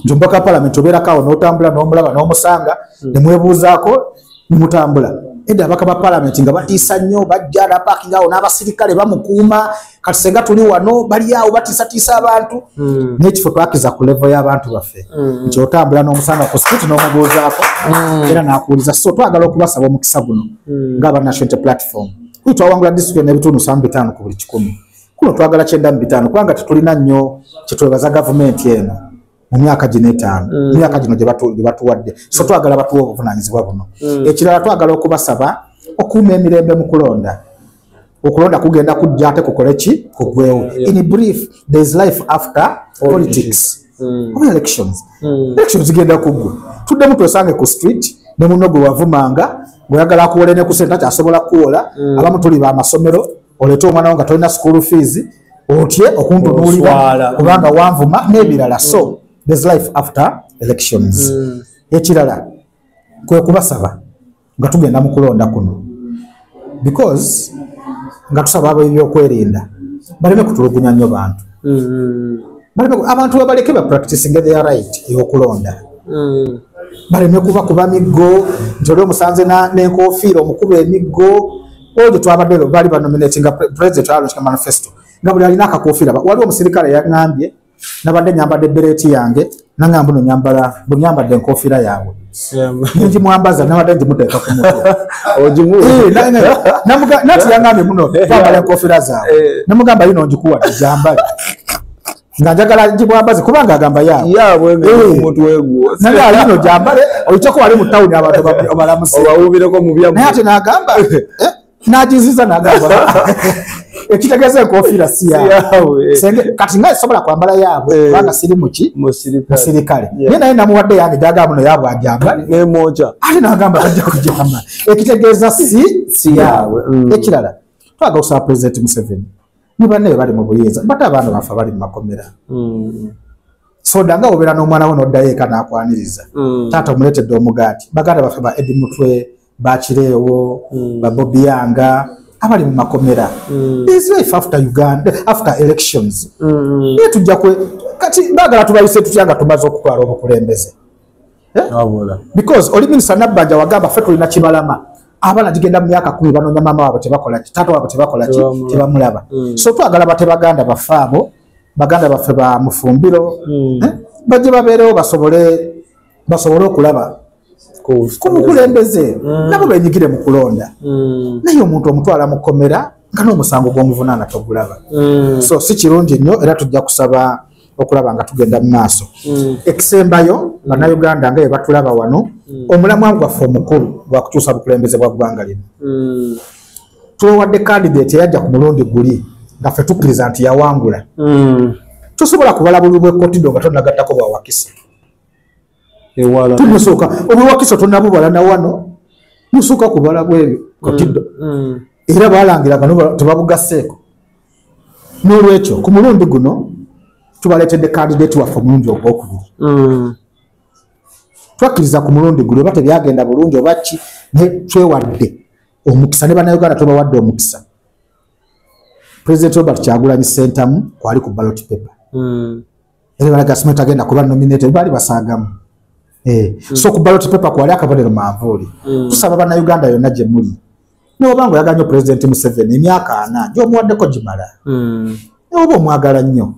nti omubaka wa parliament obeerako awo n'otambula n'omulaba n'omusanga ne mwebuuzaako ne mutambula edda ababaka ba parliament nga batiisa nnyo bajja napaakinga awo n'abasirikale bamukuuma kati senga tuli wano bali awo batiisatiisa abantu n'ekifo twakiza ku level y'abantu baffe nti otambula n'omusanga ku street n'omubuuzaako era n'akuwuliza so twagala okubasaba omukisa guno ng'aba national platform twawangula disitulikiti n'ebitundu 5 ku buli 100 kuno twagala 9 kubanga tetulina nnyo kyetwebaza gavumenti eno mu myaka gino 5 myaka gino gye batuwadde so twagala batuwa obuvunaanyizibwa buno ekirala twagala okubasaba okuuma emirembe mu kulonda okulonda kugenda kujja ate kukole ki kugwewo in brief there is life after politics oba elections zigenda kuggwa tuddemu twesange ku street ne muno gwe wavumanga ng'oyagala akuwole ne ku sente akyasobola kuwola abamu tuli ba masomero oleeta omwana wo nga tolina school fees otye okuntunuulira kubanga wanvuma n'ebirala so there's life after elections ekirala kwe kubasaba nga tugenda mu kulonda kuno because nga tusaba ab'ebyokwerinda baleme kutulugunya nnyo bantu abantu babaleke ba practicing their right y'okulonda baleme kuba miggo nti oli omusanze n'enkofiira omukuba emiggo oyo twabadde bali banominatinga president alonchika manifesto nga buli alina akakofiira waliwo omusirikale yaŋŋambye nabadde nyambadde bereti yange naŋŋamba no nyambadde enkofiira yaabwe njimwambaza nabadde njimuteeka ku mutwe nati yaŋŋambye muno twambala enkofiira zaabwe namugamba yino njikuwadde gyambale nga njagala njimwambaze kubanga agamba yaabwe naye alino gyambale oyityeko wali mu tawuni abantu obalamusi naye ate n'agamba nagiziza n'agamba ekitegeeza enkofiira si yaabwe kati nga esobola kwambala yaabwe kubanga siri muki musirikale naye namuwadde yange gyagamba muno yaabwe ajambale ate n'agamba tajja kujamba ekitegeeza si yaabwe ekirala twaga okusaba President Museveni ne banne bali mu buyinza bate abaana bafe bali mu makomera soda nga obeera n'omwana wo n'oddayo eka n'akwaniriza taata omuleetedde omugaati baganda baffe ba Edi Mutwe bakireewo babobi yanga abali mu makomera is life after Uganda after elections naye tujja kati baagala tubayise tutya nga tumaze okutwala obukulembeze because oli minisita Nabbanja wagamba ffe tulina Kibalama abaana gigenda mu myaka 10 banoonya maama waabwe tebakola ki taata waabwe tebakola ki tebamulaba so twagala bate baganda baffe abo baganda baffe ba Mufumbiro bajje babeerewo basobole okulaba kumukulembeze nabo benyigire mu kulonda naye omuntu omutwala mukomera nga n'omusango gw'omuvunaana togulaba so si kirungi nnyo era tujja kusaba okulaba nga tugenda mu maaso ekisembayo bannayuganda nga batulaba wano omulamwa gwaffe omukulu gwakutuusa bukulembeze bwa ggwanga lino tulowadde candidate eyajja ku mulundi guli nga ffe tukkiriza nti yawangula tusobola kubala bulubwa ekkotido nga tonagattako bwawakisa tumusooka obwewakisa tonabubala na wano musooka kubala bwebyo kotido era balangiranga tebabugaseeko n'olwekyo ku mulundi guno tubaleetedde candidate waffe omulundi ogwokubiri twakkiriza ku mulundi guli oba tebyagenda bulungi oba ki naye twewadde omukisa ne bannayuganda tubawadde omukisa President Robert Kyagulanyi Ssentamu kwali ku ballot paper era balaga Smith agenda kuba nominated bali basaagamu so ku ballot paper kwali akabonero manvuuli tusaba bannayuganda yonna gye muli n'obanga oyagala President Museveni emyaka 4 gy'omuwaddeko gimala oba omwagala nnyo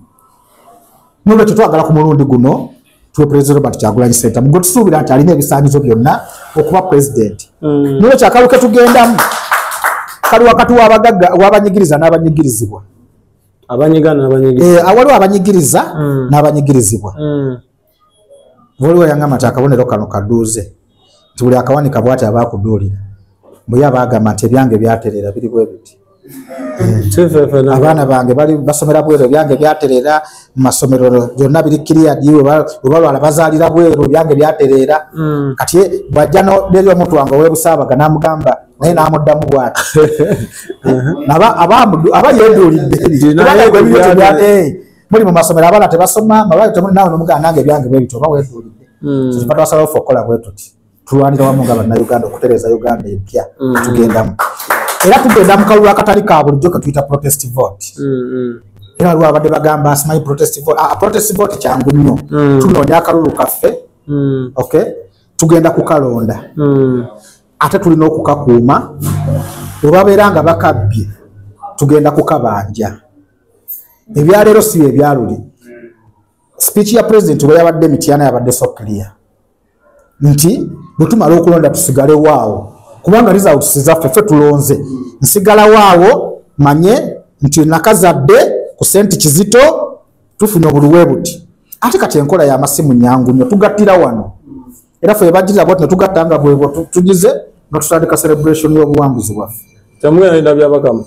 n'olwekyo twagala ku mulundi guno tuwe President Robert Kyagulanyi Ssentamu gwe tusuubira nti alina ebisaanyizo byonna okuba president n'olwekyo akalu ke tugendamu kali wakati w'abanyigiriza n'abanyigirizibwa waliwo abanyigiriza n'abanyigirizibwa Voliwe yangama takabonero kano kaduze. Tuli akawani kabwati abakuduulira. Mbuya bagamba nti ebyange byaterera biri bwe biti. Abaana bange bali basomera bwero byange byaterera mu masomero byonna biri clear diwe balwala bazalira bwero byange byaterera kati bajjano lero omuntu wange webusabaga namugamba naye namuddamu bwati aba yedulidde muri mu masomero abana tebasoma mabaye temuli nawe nomuganda nange byange bwe bito bawedulidde tupata wasalawo fokola bwetuti tulwanira wamu nga bannayuganda okutereza Uganda empya tugendamu era tugenda mu kalulu akatali ka bulijjo ke tuyita protest vote era lwa badde bagamba asimanyi protest vote protest vote kyangu nnyo tunoonya akalulu kaffe okay tugenda kukalonda ate tulina okukakuuma olwabeera nga bakabbye tugenda kukabanja ebyaleero si ebyaluli speech ya president bwe yabadde Mityana yabadde so clear nti bwe tumala okulonda tusigale waawo kubanga results zaffe ffe tulonze nsigala waawo manye nti nakazadde ku senti Kizito tufunye obuluwe buti ate kati enkola ya masimu nyangu nnyo tugattira wano era ffe bajjira bwati ne tugattanga bwebwo tugize nga tutandika celebration y'obuwanguzi bwaffe tamwe na byabakama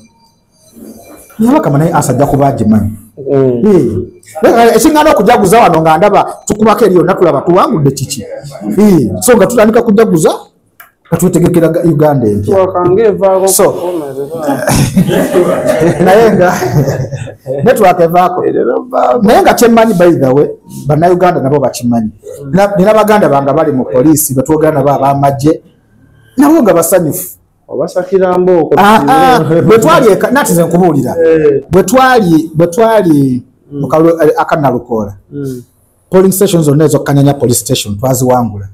naye asajja kubagimanyi ekingana okujaguza wano nga ndaba tukubako eriyo natulaba tuwangudde kiki so nga tutandika kujaguza katutegekera Uganda empya so naye nga network evaako naye nga kyemmanyi by the way bannayuganda nabo bakimanyi nina baganda bange bali mu poliisi betwogana ba abamagye nabo nga basanyufu obasakira mboko bwetwali nati ze nkubuulira bwetwali akanalukola polling stations zonna ezokanyanya police station twaziwangula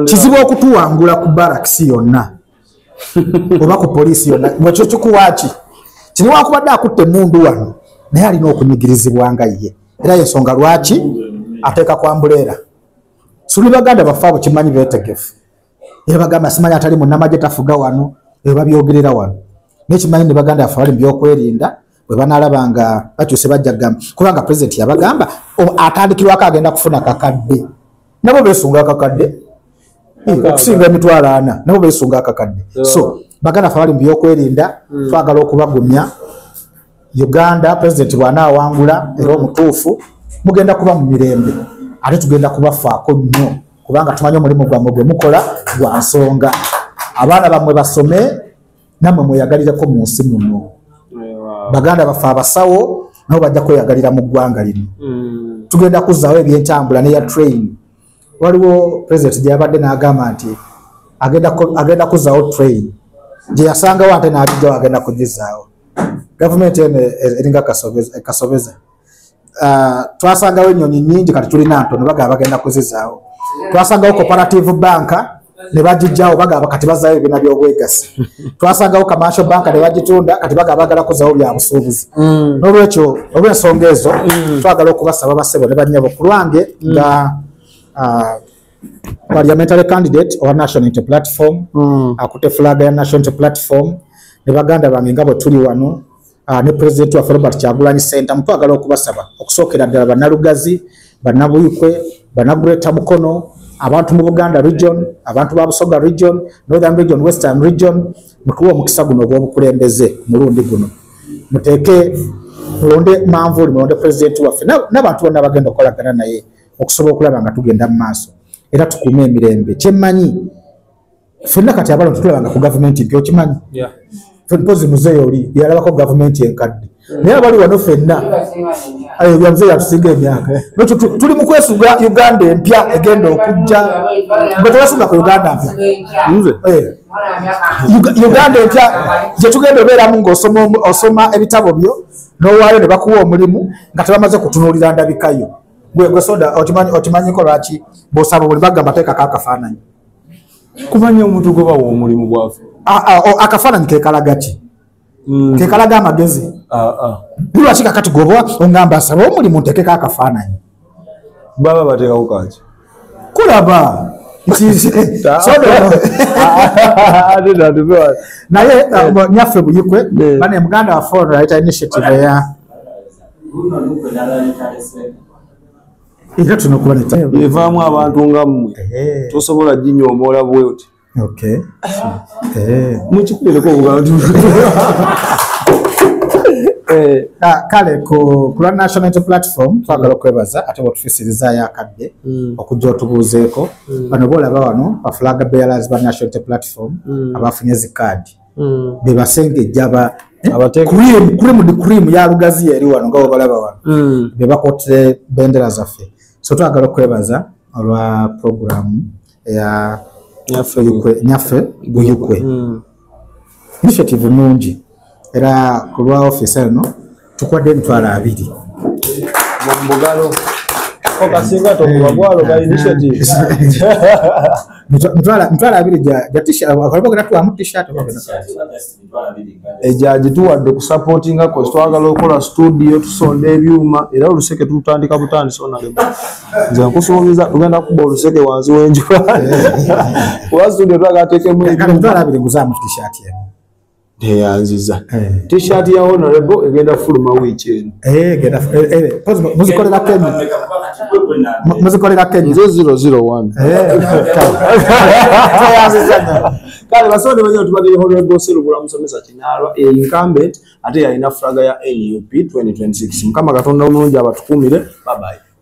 kizibu okutuwangula ku barracks yonna oba ku poliisi yonna mwekyo kikuwaaki kino wakubadde akutte emundu wano naye alina okunyigirizibwanga ye era yensonga lwaki ateeka kwambuleera suli baganda baffe abo kimanyi beetegefu era bagamba simanyi atali munnamagye tafuga wano ebabyogerera wano naye kimanyi ne baganda baffe bali mu byokwerinda bwe banaalaba nga bakyuse bajja gamba kubanga pulezidenti yabagamba atandikirwako agenda kufuna kakadde nabo beesunga akakadde okusinga emitwalo 4 nabo beesunga akakadde so baganda baffe bali mu byokwerinda twagala okubagumya Uganda pulezidenti bw'anaawangula era omutuufu mugenda kuba mu mirembe ate tugenda kubafaako nnyo kubanga tumanyi omulimu gwammwe gwe mukola gwa nsonga abaana bammwe basome nammwe mweyagalireko mu nsi muno baganda baffe abasawo nabo bajja kweyagalira mu ggwanga lino tugenda kuzzaawo ebyentambula neya train waliwo president gye yabadde n'agamba nti agenda kuzzaawo train gye yasangawo ate n'agijjawo agenda kugizaawo gavumenti eno eringa kasobeza twasangawo ennyonyi nnyingi kati tulina ntono bagamba bagenda kuzizaawo twasangawo cooperative bank ne bagijjawo bagamba kati bazaayo ebibiina by'obwegassi twasangawo commercial bank ne bagitunda kati bagamba bagala kuzaawo bya busuubuzi n'olwekyo olw'ensonga ezo twagala okubasaba basebo ne bannyabo ku lwange nga parliamentary candidate owa National Unity Platform akutte flag ya National Unity Platform ne baganda bange nga bwe tuli wano ne president wa Robert Kyagulanyi Center mpagala okubasaba okusookera ddala bannalugazi bannabuyikwe bannagureta mukono abantu mu Buganda region abantu ba Busoga region Northern region Western region mutuwa omukisa guno ogw'obukulembeze mulundi guno muteeke mulonde manvuli mulonde president waffe n'abantu bonna bagenda okukolagana naye okusobola okulaba nga tugenda mu maaso era tukuume emirembe kyemmanyi ffenna kati abalo tutulabanga ku gavumenti mpya okimanyi mpozi muzeeyo oli yalabako gavumenti enkadde naye abali wano ffenna bya muzeeyo atusinga emyaka tuli mu kwesuga Uganda empya egenda okujja gwe tebasunga ku Uganda mpya Uganda empya gye tugenda obeeramu ng'osoma ebitabo byo n'owaayo ne bakuwa omulimu nga tebamaze kutunuulira ndabikayo gwe soda okimanyiko lwaki bw'osaba buli bagamba teekako akafaananyi kumanya omuntu gwe bawa omulimu bwaffe akafaananyi kekalaga ki kekalaga amagezi lwaki kakati gwoba ongamba asaba omulimu nteekeko akafaananyi baba bateekako kaki kulaba naye nyaffe buyikwe bane muganda waffe ono yayita initiative eya era tunokuba ne evaamu abantu nga mmwe tosobola ginyomoola bwoti mukikulireko obugantu kale ku lwa national platform twagala okwebaza ate bwetufisirizaayo akadde okujja otubuuzeeko bano boolaba wano bafulaga bearers ba national platform abafunye zikaadi bebasengejja cream ya lugazi eri wano nga bobalaba wano bebakotire bendera zaffe so twagala okwebaza olwa programu ya nyaffe buyukwe initiative nungi era ku lwa office eno tukwadde emitwalo 2 mugalo okasinga tokuba gwalo ga initiative mitwalo 2 ja t-shirt akalibogera tuwamu t-shirt ejaji tuwadde ku supportinga ko twagala okola studio tusonda ebyuma era oluseke tutandika butandisa onalebo nze nkusuubiza tugenda kuba oluseke wansi w'enjuba kuba studio twagateekemu mitwalo 2 nguzaamu t-shirt eno yanziza t-shirt ya honorable egenda fuluma week eno muzikolera Kenya nze 001 kale basonde banyo tubadde honorable Serubula Musomesa Kinalwa incumbent ate yalina flaga ya NUP 2026 mukama katonda omulungi abatukumire bye bye